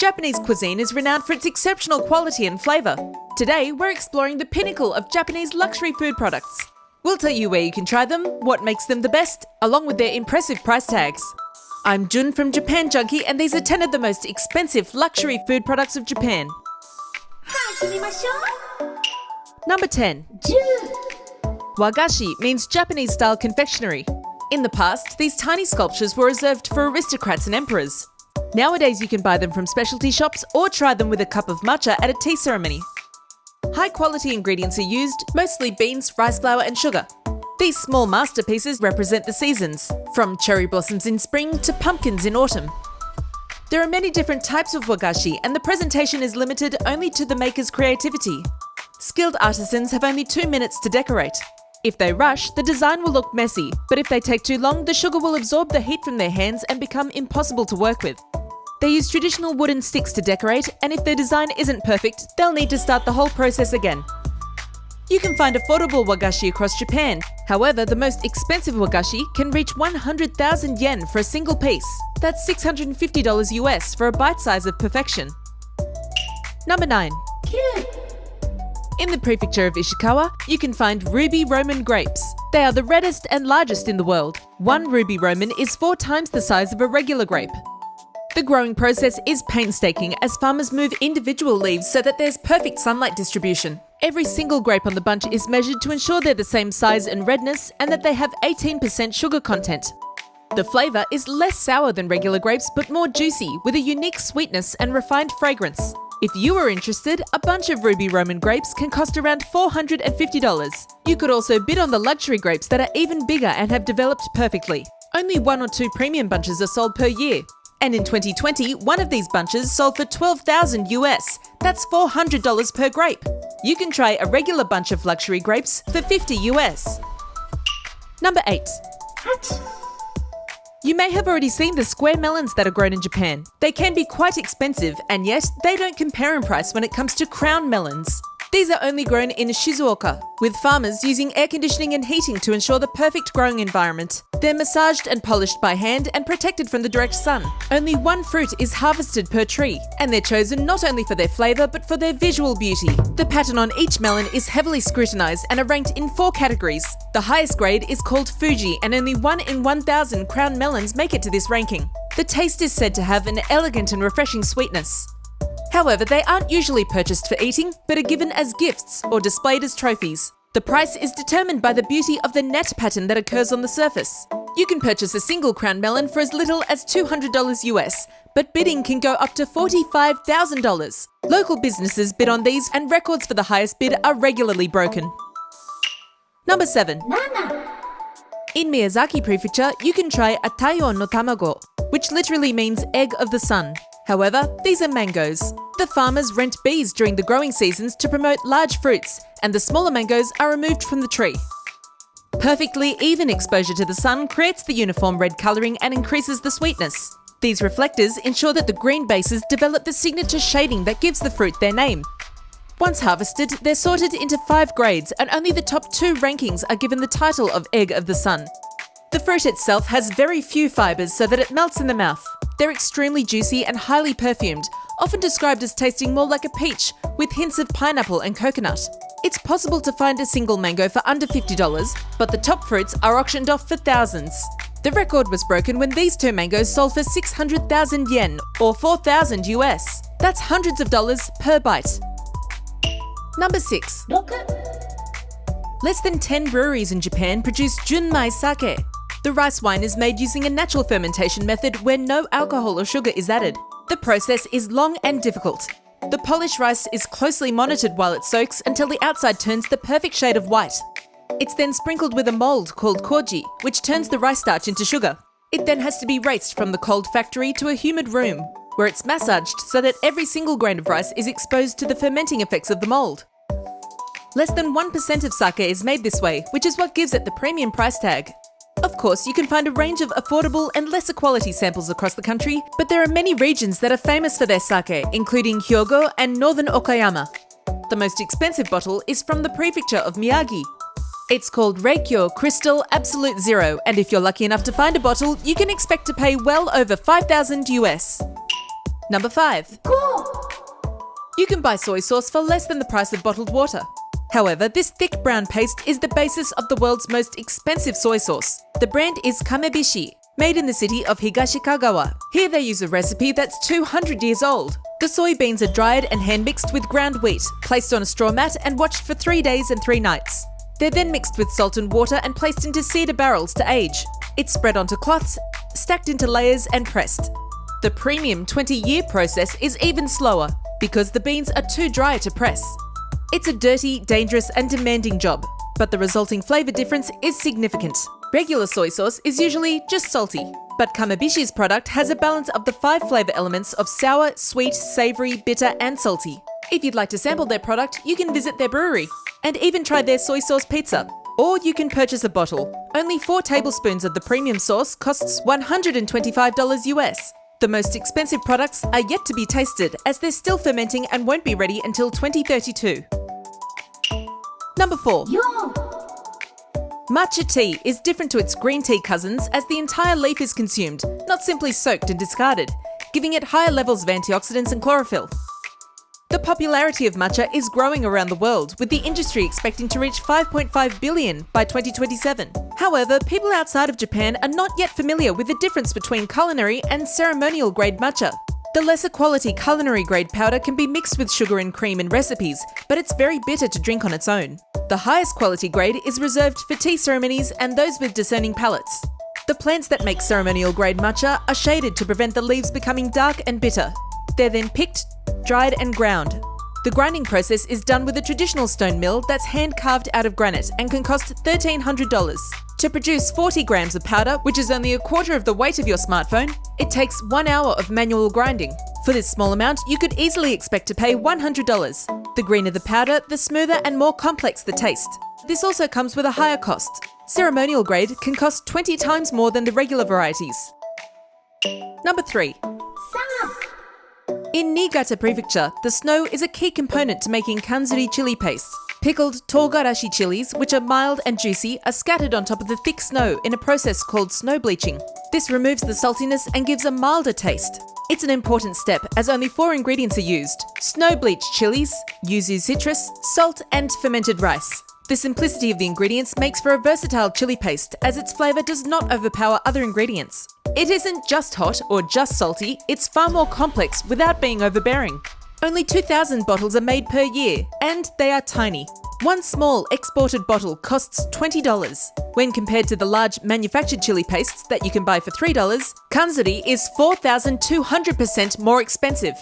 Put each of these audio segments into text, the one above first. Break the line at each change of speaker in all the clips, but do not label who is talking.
Japanese cuisine is renowned for its exceptional quality and flavour. Today, we're exploring the pinnacle of Japanese luxury food products. We'll tell you where you can try them, what makes them the best, along with their impressive price tags. I'm Jun from Japan Junkie, and these are 10 of the most expensive luxury food products of Japan. Number 10. Wagashi means Japanese-style confectionery. In the past, these tiny sculptures were reserved for aristocrats and emperors. Nowadays, you can buy them from specialty shops or try them with a cup of matcha at a tea ceremony. High-quality ingredients are used, mostly beans, rice flour and sugar. These small masterpieces represent the seasons, from cherry blossoms in spring to pumpkins in autumn. There are many different types of wagashi, and the presentation is limited only to the maker's creativity. Skilled artisans have only 2 minutes to decorate. If they rush, the design will look messy, but if they take too long, the sugar will absorb the heat from their hands and become impossible to work with. They use traditional wooden sticks to decorate, and if their design isn't perfect, they'll need to start the whole process again. You can find affordable wagashi across Japan. However, the most expensive wagashi can reach 100,000 yen for a single piece. That's $650 US for a bite size of perfection. Number 9. In the prefecture of Ishikawa, you can find ruby Roman grapes. They are the reddest and largest in the world. One ruby Roman is 4 times the size of a regular grape. The growing process is painstaking as farmers move individual leaves so that there's perfect sunlight distribution. Every single grape on the bunch is measured to ensure they're the same size and redness and that they have 18% sugar content. The flavour is less sour than regular grapes but more juicy, with a unique sweetness and refined fragrance. If you are interested, a bunch of ruby Roman grapes can cost around $450. You could also bid on the luxury grapes that are even bigger and have developed perfectly. Only 1 or 2 premium bunches are sold per year. And in 2020, one of these bunches sold for $12,000 US. That's $400 per grape. You can try a regular bunch of luxury grapes for $50 US. Number 8. You may have already seen the square melons that are grown in Japan. They can be quite expensive, and yet they don't compare in price when it comes to crown melons. These are only grown in Shizuoka, with farmers using air conditioning and heating to ensure the perfect growing environment. They're massaged and polished by hand and protected from the direct sun. Only 1 fruit is harvested per tree, and they're chosen not only for their flavour but for their visual beauty. The pattern on each melon is heavily scrutinised and are ranked in 4 categories. The highest grade is called Fuji, and only 1 in 1,000 crown melons make it to this ranking. The taste is said to have an elegant and refreshing sweetness. However, they aren't usually purchased for eating, but are given as gifts or displayed as trophies. The price is determined by the beauty of the net pattern that occurs on the surface. You can purchase a single crown melon for as little as $200 US, but bidding can go up to $45,000. Local businesses bid on these, and records for the highest bid are regularly broken. Number 7. In Miyazaki Prefecture, you can try a Taiyo no tamago, which literally means egg of the sun. However, these are mangoes. The farmers rent bees during the growing seasons to promote large fruits, and the smaller mangoes are removed from the tree. Perfectly even exposure to the sun creates the uniform red colouring and increases the sweetness. These reflectors ensure that the green bases develop the signature shading that gives the fruit their name. Once harvested, they're sorted into 5 grades, and only the top 2 rankings are given the title of Egg of the Sun. The fruit itself has very few fibres so that it melts in the mouth. They're extremely juicy and highly perfumed, often described as tasting more like a peach, with hints of pineapple and coconut. It's possible to find a single mango for under $50, but the top fruits are auctioned off for thousands. The record was broken when these 2 mangoes sold for 600,000 yen, or $4,000 US. That's hundreds of dollars per bite. Number 6. Less than 10 breweries in Japan produce junmai sake. The rice wine is made using a natural fermentation method where no alcohol or sugar is added. The process is long and difficult. The polished rice is closely monitored while it soaks until the outside turns the perfect shade of white. It's then sprinkled with a mould called koji, which turns the rice starch into sugar. It then has to be raced from the cold factory to a humid room, where it's massaged so that every single grain of rice is exposed to the fermenting effects of the mould. Less than 1% of sake is made this way, which is what gives it the premium price tag. Of course, you can find a range of affordable and lesser quality samples across the country, but there are many regions that are famous for their sake, including Hyogo and northern Okayama. The most expensive bottle is from the prefecture of Miyagi. It's called Reikyo Crystal Absolute Zero, and if you're lucky enough to find a bottle, you can expect to pay well over $5,000 US. Number 5. You can buy soy sauce for less than the price of bottled water. However, this thick brown paste is the basis of the world's most expensive soy sauce. The brand is Kamebishi, made in the city of Higashikagawa. Here they use a recipe that's 200 years old. The soybeans are dried and hand-mixed with ground wheat, placed on a straw mat and watched for 3 days and 3 nights. They're then mixed with salt and water and placed into cedar barrels to age. It's spread onto cloths, stacked into layers and pressed. The premium 20-year process is even slower because the beans are too dry to press. It's a dirty, dangerous and demanding job, but the resulting flavour difference is significant. Regular soy sauce is usually just salty, but Kamebishi's product has a balance of the 5 flavour elements of sour, sweet, savoury, bitter and salty. If you'd like to sample their product, you can visit their brewery and even try their soy sauce pizza. Or you can purchase a bottle. Only 4 tablespoons of the premium sauce costs $125 US. The most expensive products are yet to be tasted as they're still fermenting and won't be ready until 2032. Number 4. Matcha tea is different to its green tea cousins as the entire leaf is consumed, not simply soaked and discarded, giving it higher levels of antioxidants and chlorophyll. The popularity of matcha is growing around the world, with the industry expecting to reach 5.5 billion by 2027. However, people outside of Japan are not yet familiar with the difference between culinary and ceremonial grade matcha. The lesser quality culinary grade powder can be mixed with sugar and cream in recipes, but it's very bitter to drink on its own. The highest quality grade is reserved for tea ceremonies and those with discerning palates. The plants that make ceremonial grade matcha are shaded to prevent the leaves becoming dark and bitter. They're then picked, dried and ground. The grinding process is done with a traditional stone mill that's hand-carved out of granite and can cost $1,300. To produce 40 grams of powder, which is only a quarter of the weight of your smartphone, it takes 1 hour of manual grinding. For this small amount, you could easily expect to pay $100. The greener the powder, the smoother and more complex the taste. This also comes with a higher cost. Ceremonial grade can cost 20 times more than the regular varieties. Number 3. In Niigata Prefecture, the snow is a key component to making kanzuri chili paste. Pickled togarashi chilies, which are mild and juicy, are scattered on top of the thick snow in a process called snow bleaching. This removes the saltiness and gives a milder taste. It's an important step as only 4 ingredients are used: snow-bleached chilies, yuzu citrus, salt and fermented rice. The simplicity of the ingredients makes for a versatile chili paste as its flavour does not overpower other ingredients. It isn't just hot or just salty, it's far more complex without being overbearing. Only 2,000 bottles are made per year, and they are tiny. One small exported bottle costs $20. When compared to the large manufactured chili pastes that you can buy for $3, kanzuri is 4,200% more expensive.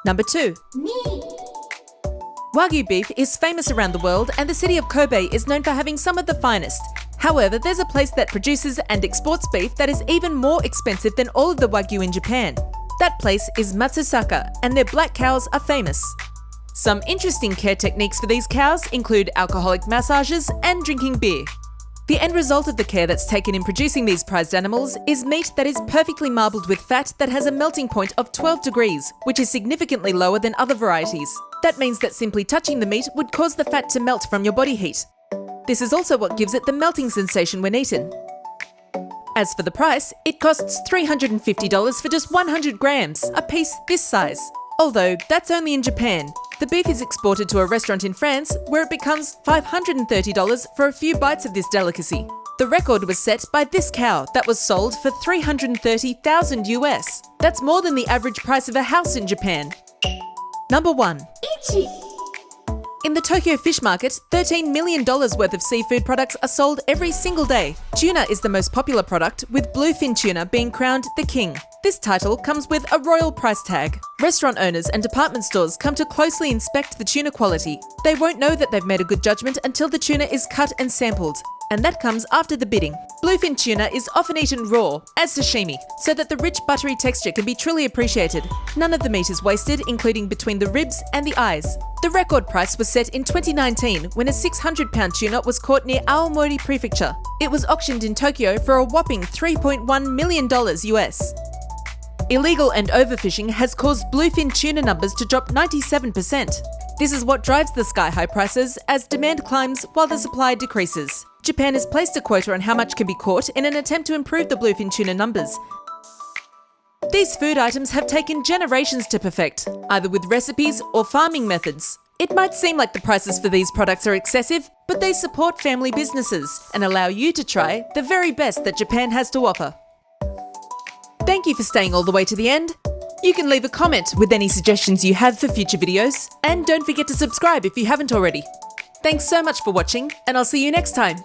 Number 2. Wagyu beef is famous around the world and the city of Kobe is known for having some of the finest. However, there's a place that produces and exports beef that is even more expensive than all of the Wagyu in Japan. That place is Matsusaka, and their black cows are famous. Some interesting care techniques for these cows include alcoholic massages and drinking beer. The end result of the care that's taken in producing these prized animals is meat that is perfectly marbled with fat that has a melting point of 12 degrees, which is significantly lower than other varieties. That means that simply touching the meat would cause the fat to melt from your body heat. This is also what gives it the melting sensation when eaten. As for the price, it costs $350 for just 100 grams, a piece this size. Although, that's only in Japan. The beef is exported to a restaurant in France where it becomes $530 for a few bites of this delicacy. The record was set by this cow that was sold for $330,000 US. That's more than the average price of a house in Japan. Number 1. In the Tokyo fish market, $13 million worth of seafood products are sold every single day. Tuna is the most popular product, with bluefin tuna being crowned the king. This title comes with a royal price tag. Restaurant owners and department stores come to closely inspect the tuna quality. They won't know that they've made a good judgment until the tuna is cut and sampled. And that comes after the bidding. Bluefin tuna is often eaten raw, as sashimi, so that the rich buttery texture can be truly appreciated. None of the meat is wasted, including between the ribs and the eyes. The record price was set in 2019 when a 600-pound tuna was caught near Aomori Prefecture. It was auctioned in Tokyo for a whopping $3.1 million US. Illegal and overfishing has caused bluefin tuna numbers to drop 97%. This is what drives the sky-high prices as demand climbs while the supply decreases. Japan has placed a quota on how much can be caught in an attempt to improve the bluefin tuna numbers. These food items have taken generations to perfect, either with recipes or farming methods. It might seem like the prices for these products are excessive, but they support family businesses and allow you to try the very best that Japan has to offer. Thank you for staying all the way to the end. You can leave a comment with any suggestions you have for future videos, and don't forget to subscribe if you haven't already. Thanks so much for watching, and I'll see you next time.